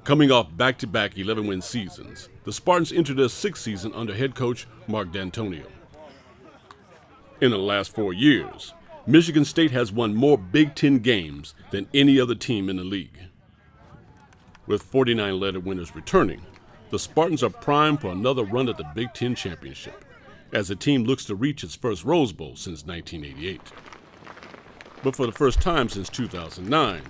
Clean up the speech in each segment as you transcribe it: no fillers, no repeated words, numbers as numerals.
Coming off back-to-back 11-win seasons, the Spartans entered their sixth season under head coach Mark D'Antonio. In the last 4 years, Michigan State has won more Big Ten games than any other team in the league. With 49 letter winners returning, the Spartans are primed for another run at the Big Ten championship, as the team looks to reach its first Rose Bowl since 1988. But for the first time since 2009,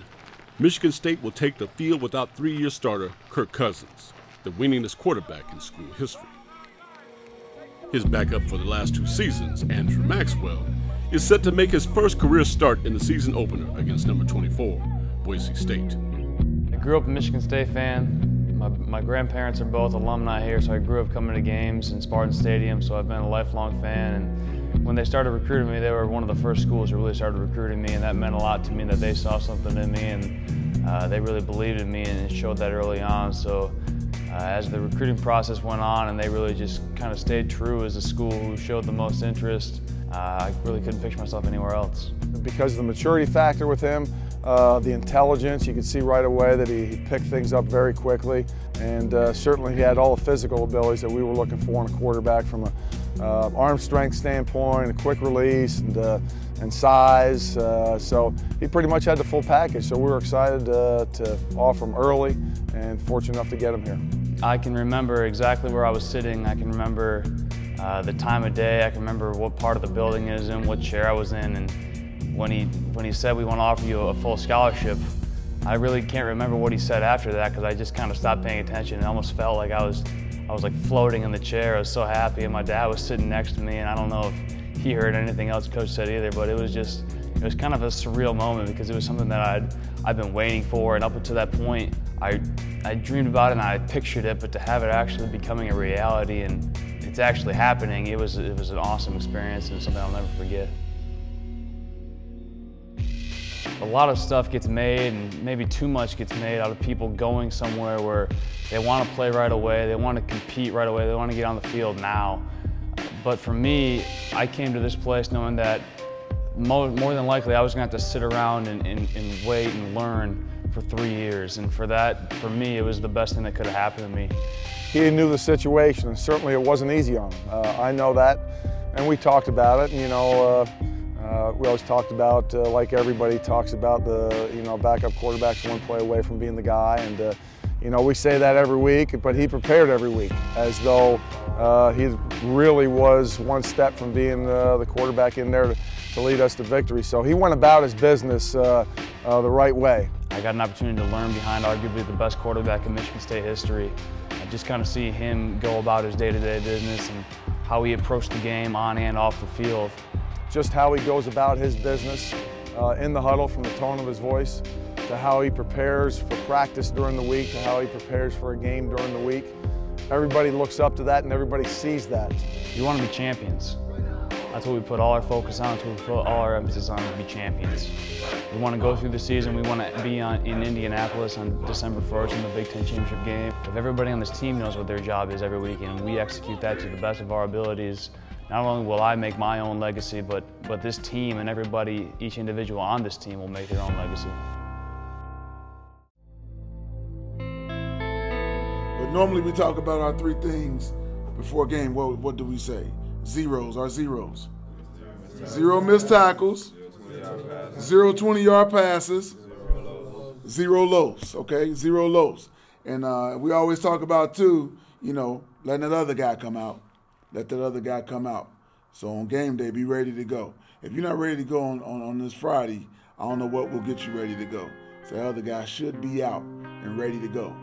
Michigan State will take the field without three-year starter Kirk Cousins, the winningest quarterback in school history. His backup for the last 2 seasons, Andrew Maxwell, is set to make his first career start in the season opener against number 24, Boise State. I grew up a Michigan State fan. My grandparents are both alumni here, so I grew up coming to games in Spartan Stadium, so I've been a lifelong fan. And when they started recruiting me, they were one of the first schools that really started recruiting me, and that meant a lot to me that they saw something in me, and they really believed in me, and it showed that early on. So as the recruiting process went on and they really just kind of stayed true as a school who showed the most interest, I really couldn't picture myself anywhere else. Because of the maturity factor with him, the intelligence, you could see right away that he picked things up very quickly, and certainly he had all the physical abilities that we were looking for in a quarterback from an arm strength standpoint, a quick release, and size. So he pretty much had the full package, so we were excited to offer him early and fortunate enough to get him here. I can remember exactly where I was sitting. I can remember the time of day. I can remember what part of the building it is in, what chair I was in, and when he said we want to offer you a full scholarship, I really can't remember what he said after that because I just kind of stopped paying attention. It almost felt like I was like floating in the chair. I was so happy, and my dad was sitting next to me, and I don't know if he heard anything else Coach said either, but it was kind of a surreal moment because it was something that I'd been waiting for, and up until that point, I dreamed about it and I pictured it, but to have it actually becoming a reality and it's actually happening, it was an awesome experience and something I'll never forget. A lot of stuff gets made, and maybe too much gets made out of people going somewhere where they want to play right away, they want to compete right away, they want to get on the field now. But for me, I came to this place knowing that more than likely I was going to have to sit around and wait and learn for 3 years. And for me, it was the best thing that could have happened to me. He knew the situation, and certainly it wasn't easy on him. I know that, and we talked about it. You know, we always talked about, like everybody talks about, the backup quarterback's one play away from being the guy, and we say that every week, but he prepared every week as though he really was one step from being the quarterback in there to lead us to victory. So he went about his business the right way. I got an opportunity to learn behind arguably the best quarterback in Michigan State history. I just kind of see him go about his day-to-day business and how he approached the game on and off the field. Just how he goes about his business in the huddle, from the tone of his voice to how he prepares for practice during the week to how he prepares for a game during the week. Everybody looks up to that and everybody sees that. You want to be champions. That's what we put all our focus on, that's what we put all our emphasis on, to be champions. We want to go through the season, we want to be in Indianapolis on December 1st in the Big Ten championship game. If everybody on this team knows what their job is every week and we execute that to the best of our abilities, not only will I make my own legacy, but this team and everybody, each individual on this team will make their own legacy. But normally we talk about our 3 things before a game. What do we say? Zeros, our zeros. 0 missed tackles, 0 20-yard passes, 0 lows, okay? 0 lows. And we always talk about, too, letting that other guy come out. Let that other guy come out. So on game day, be ready to go. If you're not ready to go on this Friday, I don't know what will get you ready to go. So the other guy should be out and ready to go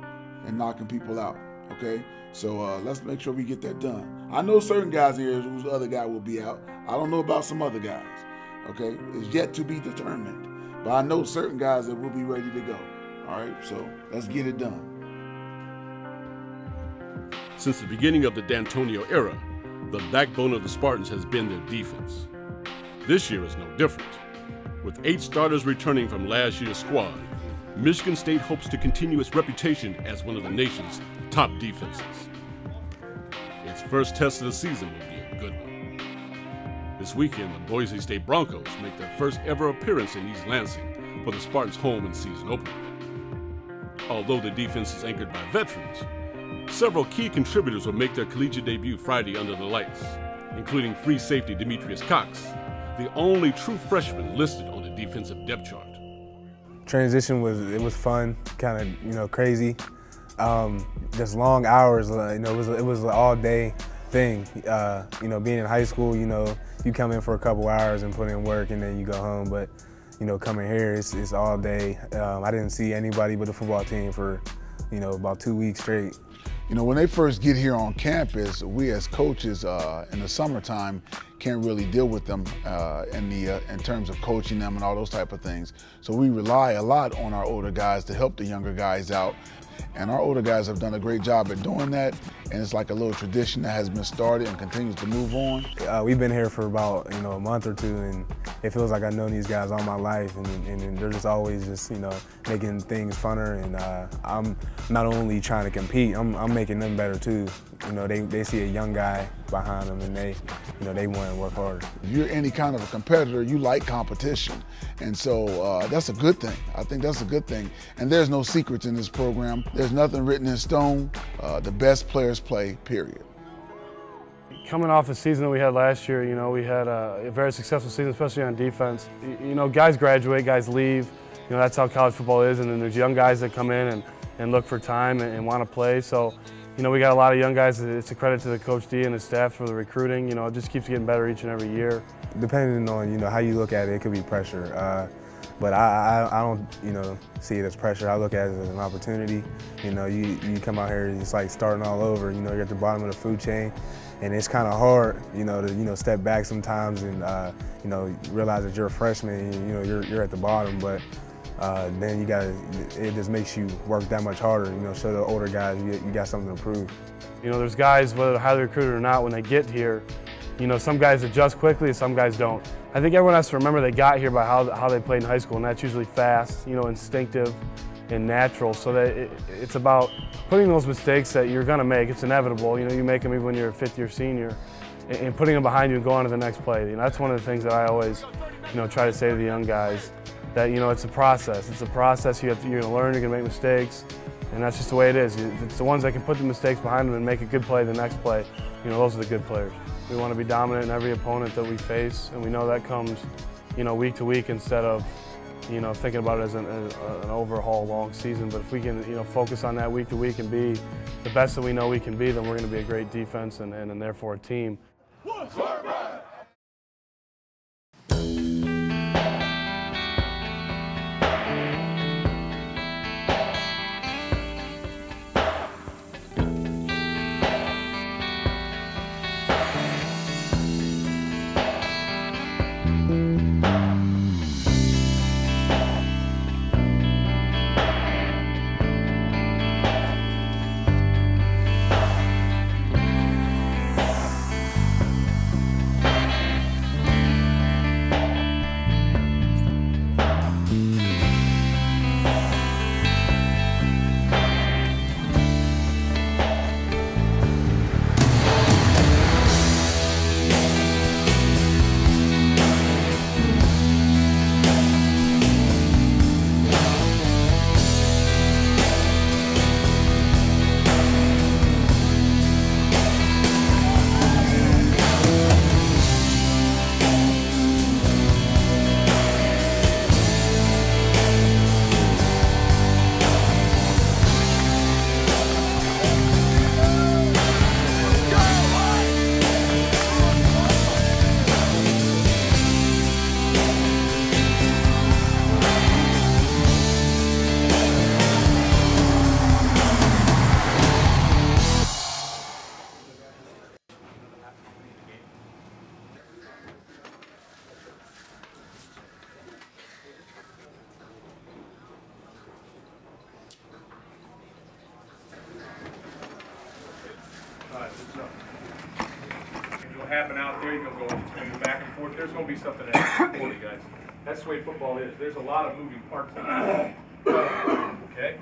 and knocking people out, okay? So let's make sure we get that done. I know certain guys here whose other guy will be out. I don't know about some other guys, okay? It's yet to be determined. But I know certain guys that will be ready to go, all right? So let's get it done. Since the beginning of the D'Antonio era, the backbone of the Spartans has been their defense. This year is no different. With 8 starters returning from last year's squad, Michigan State hopes to continue its reputation as one of the nation's top defenses. Its first test of the season will be a good one. This weekend, the Boise State Broncos make their first ever appearance in East Lansing for the Spartans' home and season opener. Although the defense is anchored by veterans, several key contributors will make their collegiate debut Friday under the lights, including free safety Demetrius Cox, the only true freshman listed on the defensive depth chart. Transition was fun, kind of crazy. Just long hours, it was an all day thing. Being in high school, you come in for a couple hours and put in work and then you go home. But coming here, it's all day. I didn't see anybody but the football team for about 2 weeks straight. When they first get here on campus, we as coaches in the summertime can't really deal with them in terms of coaching them and all those type of things. So we rely a lot on our older guys to help the younger guys out. And our older guys have done a great job at doing that, and it's like a little tradition that has been started and continues to move on. We've been here for about a month or two, and it feels like I've known these guys all my life, and they're just always just making things funner. And I'm not only trying to compete, I'm making them better too. They see a young guy behind them, and they want to work harder. If you're any kind of a competitor, you like competition, and so that's a good thing. I think that's a good thing. And there's no secrets in this program. There's nothing written in stone. The best players play, period. Coming off the season that we had last year, we had a very successful season, especially on defense. Guys graduate, guys leave. That's how college football is, and then there's young guys that come in and look for time and want to play. So, we got a lot of young guys. It's a credit to the Coach D and his staff for the recruiting. It just keeps getting better each and every year. Depending on how you look at it, it could be pressure. But I don't see it as pressure. I look at it as an opportunity. You come out here, it's like starting all over. You're at the bottom of the food chain, and it's kind of hard, to step back sometimes and realize that you're a freshman. And, you're at the bottom, but then it just makes you work that much harder. Show the older guys you got something to prove. There's guys, whether they're highly recruited or not, when they get here, some guys adjust quickly, some guys don't. I think everyone has to remember they got here by how they played in high school, and that's usually fast, instinctive and natural. So that it's about putting those mistakes that you're going to make. It's inevitable. You make them even when you're a fifth-year senior, and putting them behind you and going on to the next play. That's one of the things that I always, try to say to the young guys. That it's a process. It's a process. You're going to learn. You're going to make mistakes, and that's just the way it is. It's the ones that can put the mistakes behind them and make a good play the next play. Those are the good players. We want to be dominant in every opponent that we face, and we know that comes, week to week instead of, thinking about it as an overhaul long season. But if we can, focus on that week to week and be the best that we know we can be, then we're going to be a great defense and therefore a team. It'll happen out there. You're going to go back and forth. There's going to be something that happens for you guys. That's the way football is. There's a lot of moving parts in it. Okay?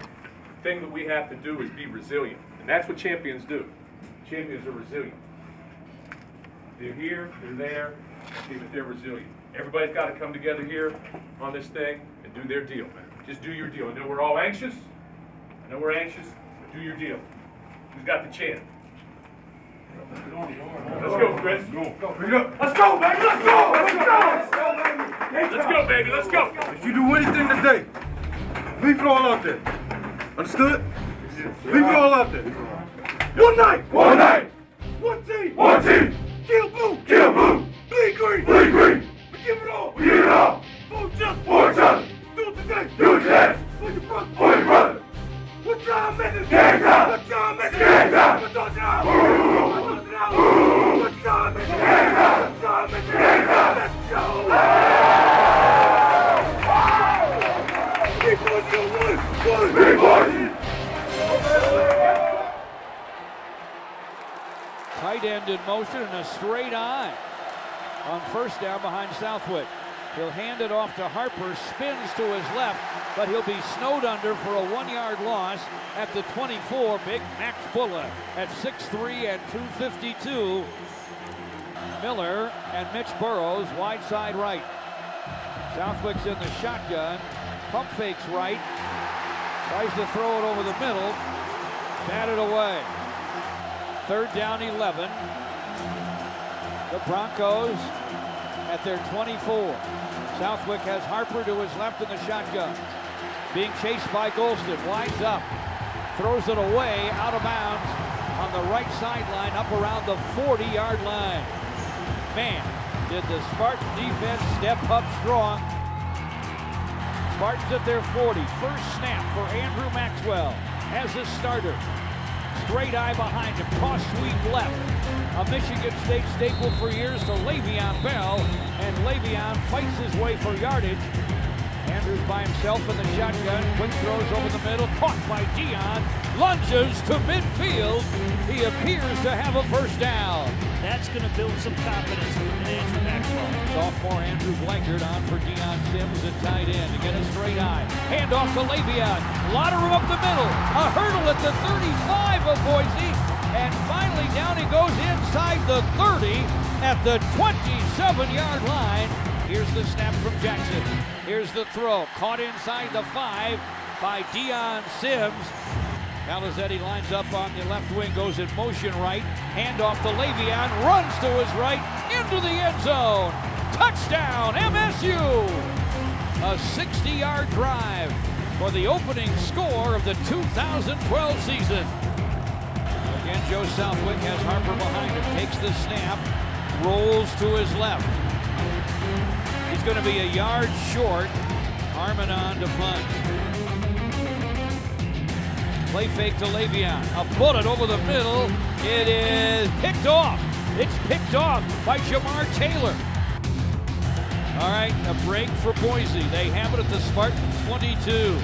The thing that we have to do is be resilient. And that's what champions do. Champions are resilient. They're here, they're there, see that they're resilient. Everybody's got to come together here on this thing and do their deal, man. Just do your deal. I know we're all anxious. I know we're anxious, but do your deal. Who's got the chance? Let's go, Chris. Bring it up. Let's go, baby. Let's go. Let's go. Let's go, baby. Let's go. If you do anything today, leave it all out there. Understood? Leave it all out there. One night. One night. One team. One team. Kill blue. Kill blue. Bleed green. Bleed green. We give it all. We give it all. For each other. For each other. Do it today. Do it today. For your brother. For your brother. What time is it? Game time. What time is it? Game time. What time is it? What time is it? Game time. What time is it? Game time. Let's go. Big boys on one. Big boys. Tight end in motion and a straight eye on first down behind Southwick. He'll hand it off to Harper, spins to his left, but he'll be snowed under for a 1-yard loss at the 24. Big Max Bulla at 6'3" and 252. Miller and Mitch Burrows, wide side right. Southwick's in the shotgun, pump fakes right, tries to throw it over the middle, batted away. 3rd down 11. The Broncos at their 24. Southwick has Harper to his left in the shotgun. Being chased by Golston, winds up, throws it away, out of bounds on the right sideline, up around the 40-yard line. Man, did the Spartan defense step up strong. Spartans at their 40. First snap for Andrew Maxwell as a starter. Straight eye behind him, cross sweep left. A Michigan State staple for years to Le'Veon Bell, and Le'Veon fights his way for yardage. Andrews by himself in the shotgun, quick throws over the middle, caught by Dion, lunges to midfield. He appears to have a first down. That's going to build some confidence in Andrew Maxwell. Sophomore Andrew Blankard on for Deion Sims at tight end to get a straight eye. Hand off to Le'Veon. A lot of room up the middle. A hurdle at the 35 of Boise. And finally down he goes inside the 30 at the 27-yard line. Here's the snap from Jackson. Here's the throw. Caught inside the 5 by Deion Sims. Calazetti lines up on the left wing, goes in motion right. Hand off to Le'Veon, runs to his right, into the end zone. Touchdown, MSU! A 60-yard drive for the opening score of the 2012 season. Again, Joe Southwick has Harper behind him, takes the snap, rolls to his left. He's going to be a yard short. Harmon on to punt. Play fake to Le'Veon. A bullet over the middle. It is picked off. It's picked off by Jamar Taylor. All right, a break for Boise. They have it at the Spartan 22.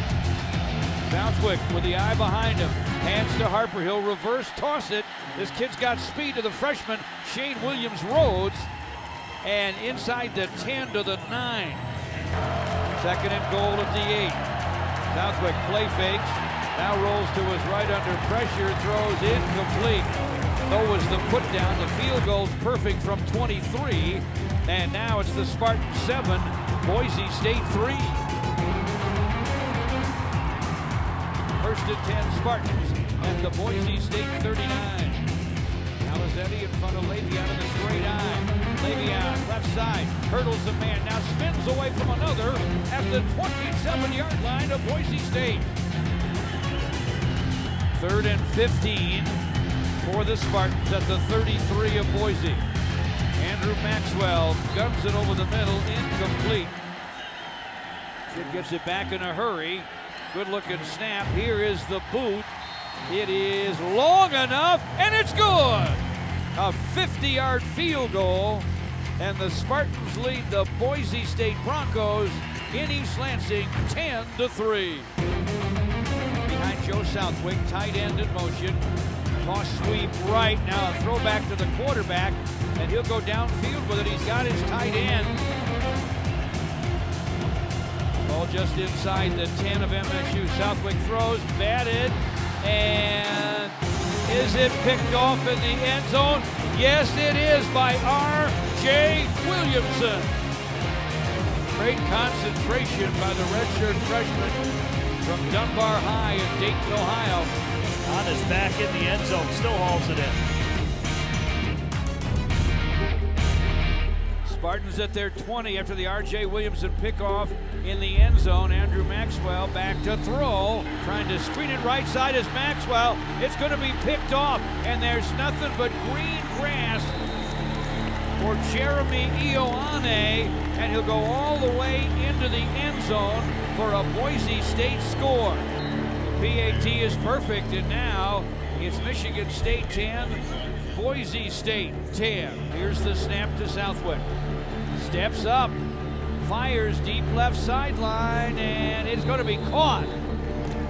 Southwick with the eye behind him. Hands to Harper. He'll reverse toss it. This kid's got speed to the freshman, Shane Williams-Rhodes. And inside the 10 to the 9. 2nd and goal at the 8. Southwick play fakes. Now rolls to his right under pressure, throws incomplete. Though was the put down, the field goal's perfect from 23. And now it's the Spartan 7, Boise State 3. 1st and 10 Spartans at the Boise State 39. Calazetti in front of Le'Veon in the straight eye. Le'Veon left side, hurdles a man, now spins away from another at the 27-yard line of Boise State. 3rd and 15 for the Spartans at the 33 of Boise. Andrew Maxwell guns it over the middle, incomplete. Kid gets it back in a hurry. Good looking snap. Here is the boot. It is long enough, and it's good. A 50-yard field goal, and the Spartans lead the Boise State Broncos in East Lansing 10-3. Behind Joe Southwick, tight end in motion. Toss sweep right. Now a throwback to the quarterback, and he'll go downfield with it. He's got his tight end. Ball just inside the 10 of MSU. Southwick throws, batted, and is it picked off in the end zone? Yes, it is by R.J. Williamson. Great concentration by the redshirt freshman from Dunbar High in Dayton, Ohio. On his back in the end zone, still hauls it in. Spartans at their 20 after the R.J. Williamson pickoff in the end zone. Andrew Maxwell back to throw, trying to screen it right side as Maxwell. It's going to be picked off, and there's nothing but green grass for Jeremy Ioane, and he'll go all the way into the end zone for a Boise State score. The PAT is perfect, and now it's Michigan State 10, Boise State 10. Here's the snap to Southwick. Steps up, fires deep left sideline, and it's going to be caught.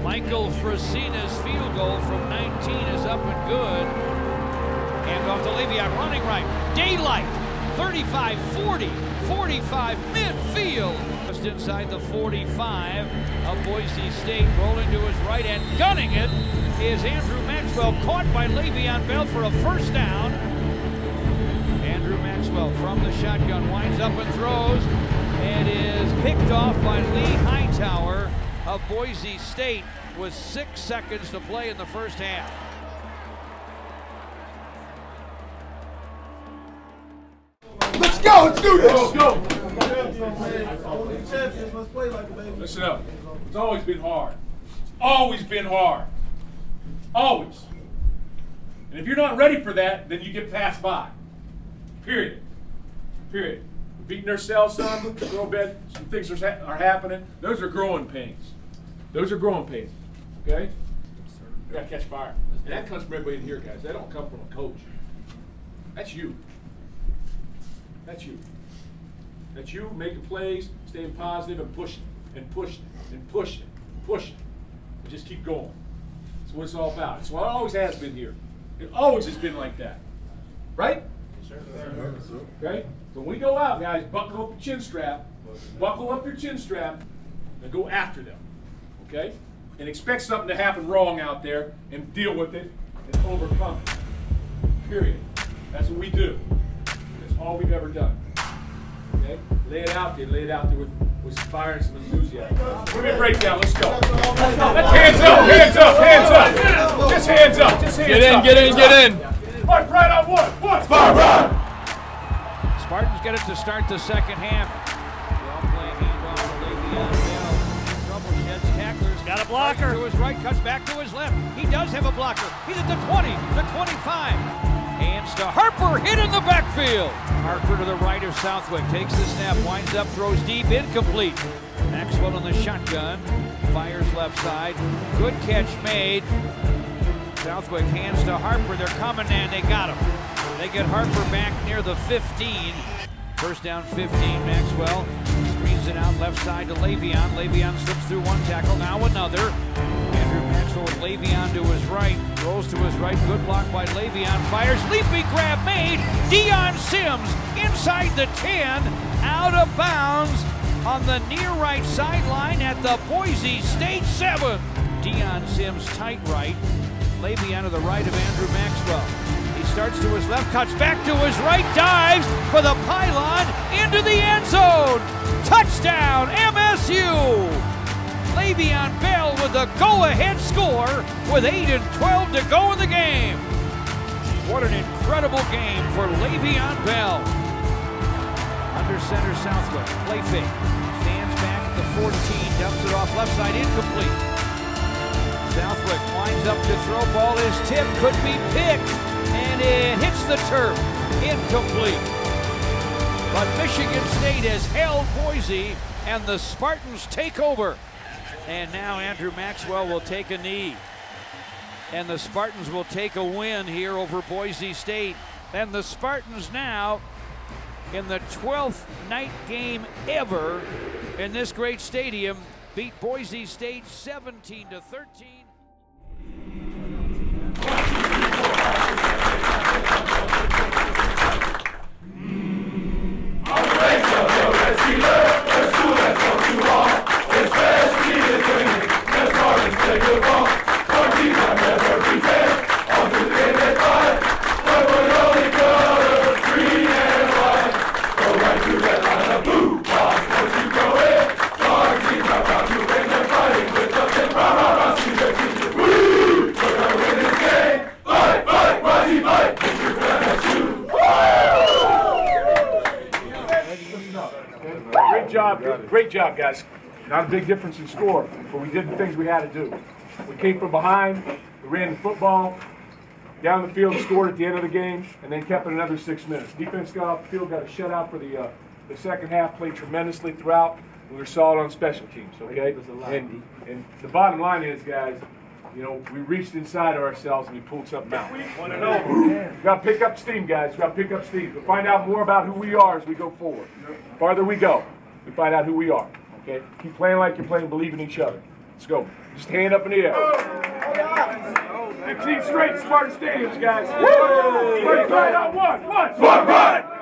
Michael Frasina's field goal from 19 is up and good. Hand off to Le'Veon, running right. Daylight, 35-40, 45 midfield. Just inside the 45 of Boise State, rolling to his right and gunning it is Andrew Maxwell, caught by Le'Veon Bell for a first down. Andrew Maxwell from the shotgun winds up and throws, and is picked off by Lee Hightower of Boise State with 6 seconds to play in the first half. Let's go, let's do this. Let's go. Listen up. It's always been hard. It's always been hard. Always. And if you're not ready for that, then you get passed by. Period. Period. We're beating ourselves some, a little bit. Some things are happening. Those are growing pains. Those are growing pains. Okay? We got to catch fire. And that comes from everybody in here, guys. That don't come from a coach. That's you. That's you. That's you making plays, staying positive, and pushing, and pushing, and pushing, and pushing. And just keep going. That's what it's all about. It's what it always has been here. It always has been like that. Right? Yes, sir. Okay? So when we go out, guys, buckle up your chin strap. Buckle up your chin strap and go after them. Okay? And expect something to happen wrong out there and deal with it and overcome it. Period. That's what we do. All we've ever done. Okay? Lay it out there with some fire and some enthusiasm. We're gonna break down, let's go. Hands up, hands up, hands up. Just hands up, just hands up. Get in, get in. All right, right on one. Spartan! Spartans get it to start the second half. Well played handoff to Le'Veon Bell. Trouble sheds tacklers. Got a blocker. Right to his right, cuts back to his left. He does have a blocker. He's at the 20, the 25. Hands to Harper, hit in the backfield. Harper to the right of Southwick, takes the snap, winds up, throws deep, incomplete. Maxwell in the shotgun, fires left side. Good catch made. Southwick hands to Harper, they're coming and they got him. They get Harper back near the 15. First down 15, Maxwell screens it out left side to Le'Veon. Le'Veon slips through one tackle, now another. Andrew Maxwell with Le'Veon to his right, rolls to his right, good block by Le'Veon, fires, leaping grab made, Deion Sims inside the 10, out of bounds on the near right sideline at the Boise State 7. Deion Sims tight right, Le'Veon to the right of Andrew Maxwell. He starts to his left, cuts back to his right, dives for the pylon, into the end zone. Touchdown, MSU! Le'Veon Bell with a go-ahead score with 8 and 12 to go in the game. What an incredible game for Le'Veon Bell. Under center Southwick, play fake. Stands back at the 14, dumps it off left side, incomplete. Southwick winds up to throw, ball is tipped, could be picked, and it hits the turf, incomplete. But Michigan State has held Boise, and the Spartans take over. And now Andrew Maxwell will take a knee. And the Spartans will take a win here over Boise State. And the Spartans now, in the 12th night game ever in this great stadium, beat Boise State 17-13. Go right to red line, blue, watch what you go. Great job, guys. Not a big difference in score, but we did the things we had to do. We came from behind, we ran the football, down the field, scored at the end of the game, and then kept it another 6 minutes. Defense got off the field, got a shutout for the second half, played tremendously throughout. We were solid on special teams, okay? And the bottom line is, guys, you know, we reached inside of ourselves and we pulled something out. We got to pick up steam, guys. We got to pick up steam. We'll find out more about who we are as we go forward. The farther we go, we find out who we are, okay? Keep playing like you're playing, believe in each other. Let's go. Just hand up in the air. 15 straight Spartan stadiums, guys. Spartan pride on one. Spartan pride!